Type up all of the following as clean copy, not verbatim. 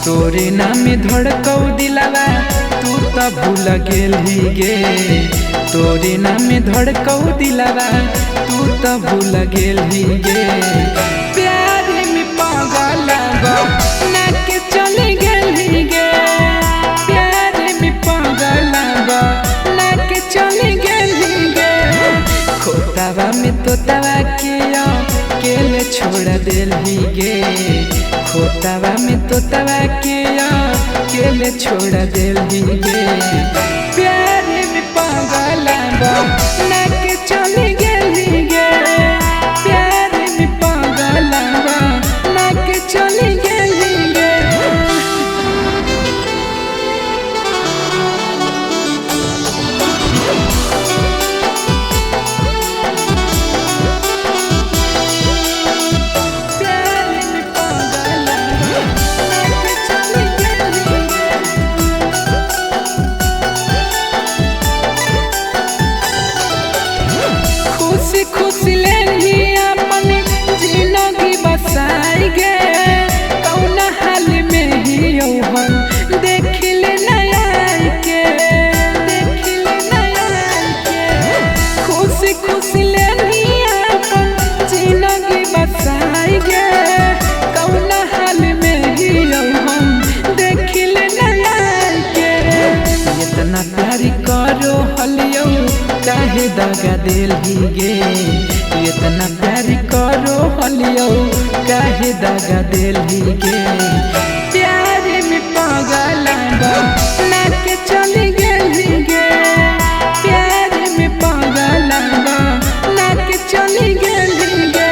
तोरे नाम धड़कौ दिलावा तू तो भूल गेली गे। तोरे नाम धड़कौ दिलावा तू तो भूल गेली गे। प्यार में पागल ना के चली गेली गे। प्यार में पागल ना के चली गेली गे। खोतावा में तोतावा के ले छोड़ देली गे। खोतावा में तोतावा के ले छोड़ देली गे। प्यार में पागल ना के चली गेली गे। प्यार में पागल ना के चली गेली गे। खुशी लेली अपनी जिंदगी बसाई गे। कौन हाल में ही हम देखिले नया के। देखिले नया के खुशी लेली अपन जिंदगी बसाई गे। कौन हाल में ही हम देखिले नया के। इतना प्यार करो हलियो काहे दगा देली गे। इतना प्यार करो हलियो काहे दगा देली गे। प्यार में पागल ना के चली गेली गे। प्यार में पागल ना के चली गेली गे।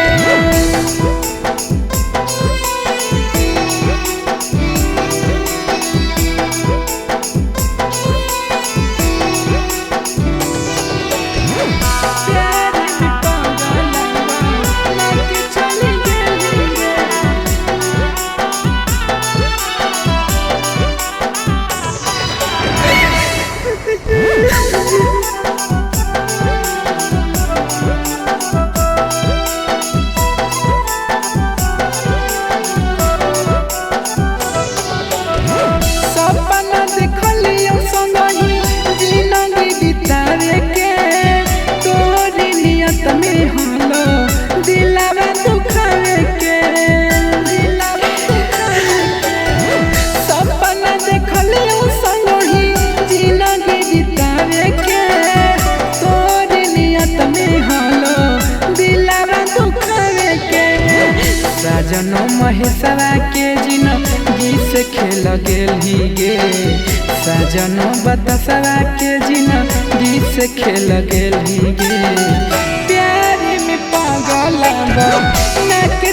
सपना देखलियो संगही जिंदगी बितावे के। तोरी नियत में हलो दिलावा दुखावे के। दिलावा दुखावे के सपना देखलियो संगही जिंदगी बितावे के। तोरी नियत में हलो दिलावा दुखावे के। साजनो महेशवा के जिंदगी से खेल गेली गे। साजनो बतासवा के जिंदगी से खेल गेली गे। प्यार में पागल ना के